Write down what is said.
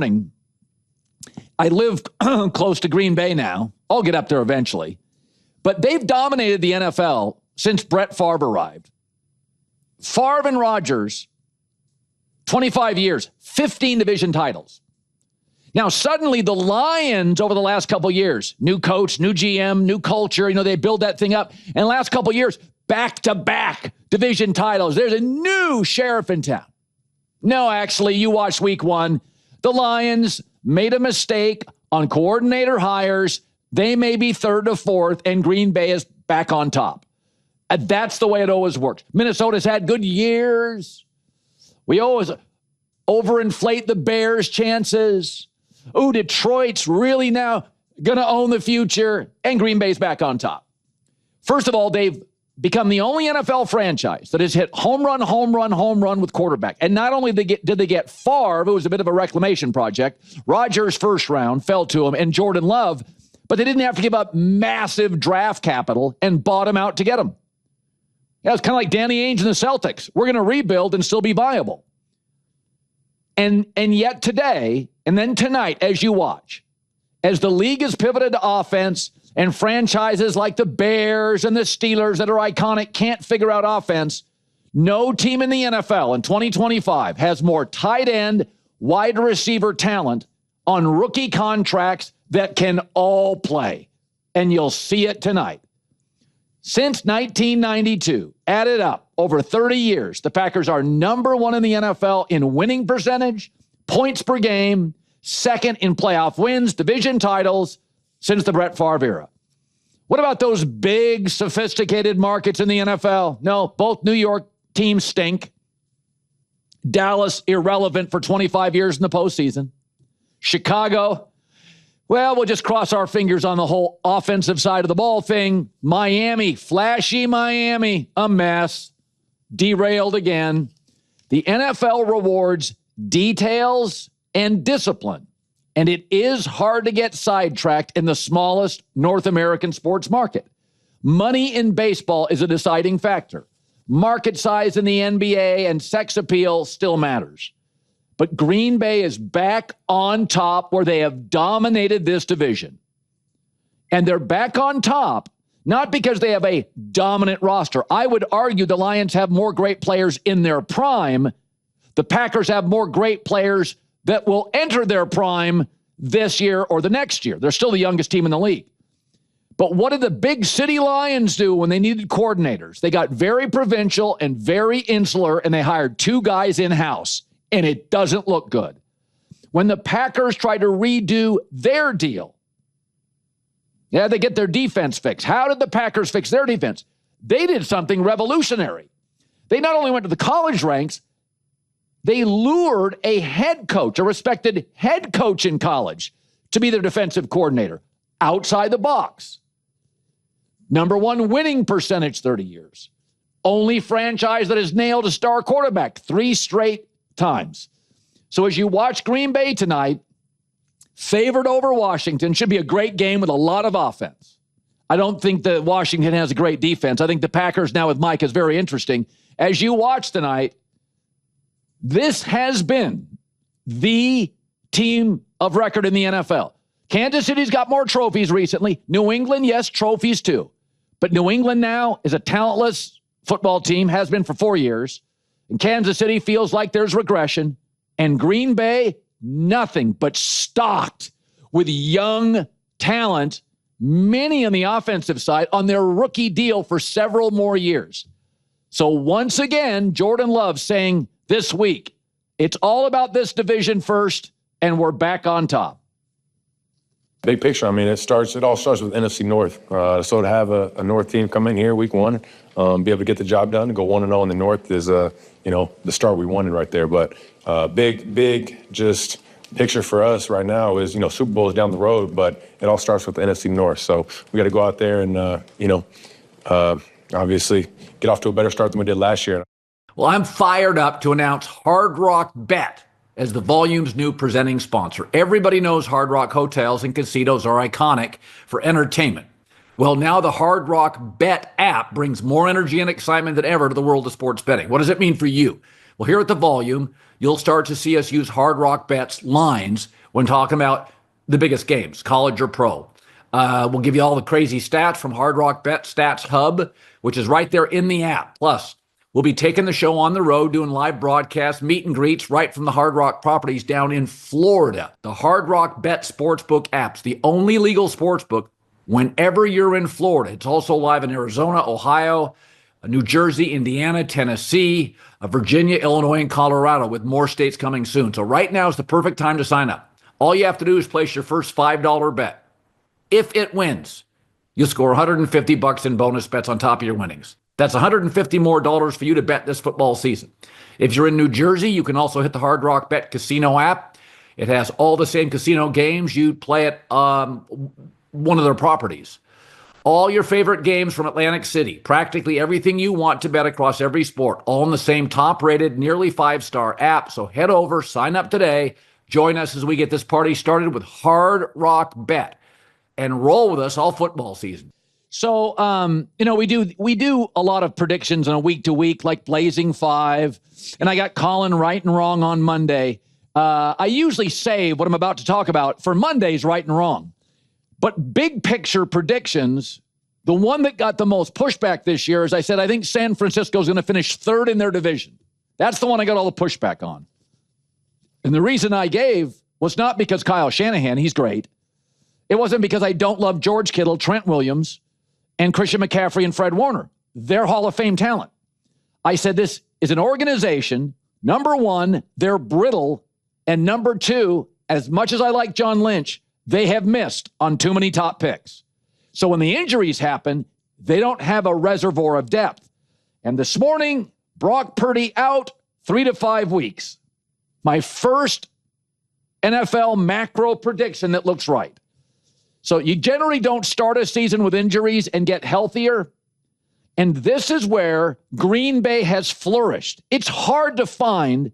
morning. I live close to Green Bay now. I'll get up there eventually. But they've dominated the NFL since Brett Favre arrived. Favre and Rodgers, 25 years, 15 division titles. Now, suddenly the Lions over the last couple of years, new coach, new GM, new culture, they build that thing up. And the last couple of years, back-to-back division titles. There's a new sheriff in town. No, actually, you watched week one. The Lions made a mistake on coordinator hires. They may be third or fourth, and Green Bay is back on top. That's the way it always works. Minnesota's had good years. We always overinflate the Bears' chances. Ooh, Detroit's really now going to own the future, and Green Bay's back on top. First of all, they've become the only NFL franchise that has hit home run with quarterback. And not only did they get Favre, it was a bit of a reclamation project. Rodgers' first round fell to him, and Jordan Love, but they didn't have to give up massive draft capital and bought him out to get him. Yeah, it's kind of like Danny Ainge and the Celtics. We're going to rebuild and still be viable. And yet today, and then tonight, as you watch, as the league has pivoted to offense and franchises like the Bears and the Steelers that are iconic can't figure out offense, no team in the NFL in 2025 has more tight end, wide receiver talent on rookie contracts that can all play. And you'll see it tonight. Since 1992, added up over 30 years, the Packers are number one in the NFL in winning percentage, points per game, second in playoff wins, division titles since the Brett Favre era. What about those big, sophisticated markets in the NFL? No, both New York teams stink. Dallas, irrelevant for 25 years in the postseason. Chicago, well, we'll just cross our fingers on the whole offensive side of the ball thing. Miami, flashy Miami, a mess. Derailed again. The NFL rewards details and discipline. And it is hard to get sidetracked in the smallest North American sports market. Money in baseball is a deciding factor. Market size in the NBA and sex appeal still matters. But Green Bay is back on top where they have dominated this division. And they're back on top, not because they have a dominant roster. I would argue the Lions have more great players in their prime. The Packers have more great players that will enter their prime this year or the next year. They're still the youngest team in the league. But what did the big city Lions do when they needed coordinators? They got very provincial and very insular, and they hired two guys in-house. And it doesn't look good. When the Packers try to redo their deal, they get their defense fixed. How did the Packers fix their defense? They did something revolutionary. They not only went to the college ranks, they lured a head coach, a respected head coach in college, to be their defensive coordinator outside the box. Number one winning percentage 30 years. Only franchise that has nailed a star quarterback 3 straight times. So as you watch Green Bay tonight, favored over Washington, should be a great game with a lot of offense. I don't think that Washington has a great defense. I think the Packers now with Mike is very interesting. As you watch tonight, this has been the team of record in the NFL. Kansas City's got more trophies recently. New England, yes, trophies too. But New England now is a talentless football team, has been for 4 years. And Kansas City feels like there's regression. And Green Bay, nothing but stocked with young talent, many on the offensive side, on their rookie deal for several more years. So once again, Jordan Love saying this week, it's all about this division first, and we're back on top. Big picture, I mean, it all starts with NFC North. So to have a North team come in here week one, be able to get the job done, go 1-0 in the North is, the start we wanted right there. But big just picture for us right now is, Super Bowl is down the road, but it all starts with the NFC North. So we got to go out there and, obviously get off to a better start than we did last year. Well, I'm fired up to announce Hard Rock Bet as the Volume's new presenting sponsor. Everybody knows Hard Rock hotels and casinos are iconic for entertainment. Well, now the Hard Rock Bet app brings more energy and excitement than ever to the world of sports betting. What does it mean for you? Well, here at the Volume, you'll start to see us use Hard Rock Bets lines when talking about the biggest games, college or pro. We'll give you all the crazy stats from Hard Rock Bet Stats Hub, which is right there in the app. Plus, we'll be taking the show on the road, doing live broadcasts, meet and greets right from the Hard Rock properties down in Florida. The Hard Rock Bet Sportsbook app's the only legal sportsbook whenever you're in Florida. It's also live in Arizona, Ohio, New Jersey, Indiana, Tennessee, Virginia, Illinois, and Colorado, with more states coming soon. So right now is the perfect time to sign up. All you have to do is place your first $5 bet. If it wins, you'll score $150 in bonus bets on top of your winnings. That's $150 more for you to bet this football season. If you're in New Jersey, you can also hit the Hard Rock Bet Casino app. It has all the same casino games you'd play at one of their properties. All your favorite games from Atlantic City, practically everything you want to bet across every sport, all in the same top-rated, nearly 5-star app. So head over, sign up today, join us as we get this party started with Hard Rock Bet, and roll with us all football season. So, we do a lot of predictions on a week-to-week, like Blazing 5, and I got Colin right and wrong on Monday. I usually save what I'm about to talk about for Monday's right and wrong. But big picture predictions, the one that got the most pushback this year is I said, I think San Francisco is going to finish third in their division. That's the one I got all the pushback on. And the reason I gave was not because Kyle Shanahan, he's great. It wasn't because I don't love George Kittle, Trent Williams, and Christian McCaffrey and Fred Warner. They're Hall of Fame talent. I said this is an organization, number one, they're brittle, and number two, as much as I like John Lynch, they have missed on too many top picks. So when the injuries happen, they don't have a reservoir of depth. And this morning, Brock Purdy out 3 to 5 weeks. My first NFL macro prediction that looks right. So you generally don't start a season with injuries and get healthier. And this is where Green Bay has flourished. It's hard to find